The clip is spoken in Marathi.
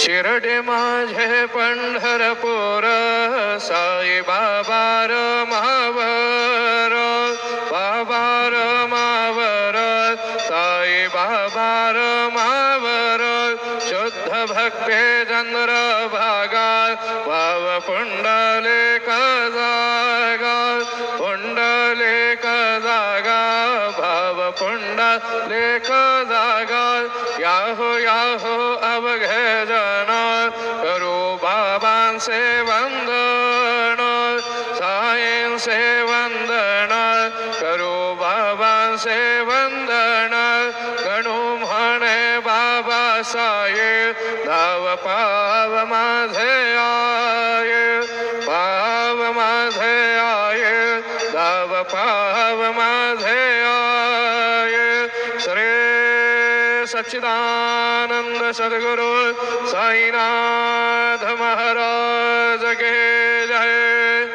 शिरडे माझे पंढरपूर साई बाबा रमावर बाबा रमावर साई बाबा रमावर शुद्ध भक्ते चंद्र भागा भाव पुंडलिक जागा पुंडलिक जागा भाव पुंडलिक जागा याहो याहो अवघे जन करू बाबांचे वंदन साईंचे वंदन करू बाबांचे वंदन गणू म्हणे बाबा साई धाव पाव माझे आये पाव माझे आये धाव पाव माझे आये श्री सच्चिदानंद सद्गुरु साईनाथ महाराज के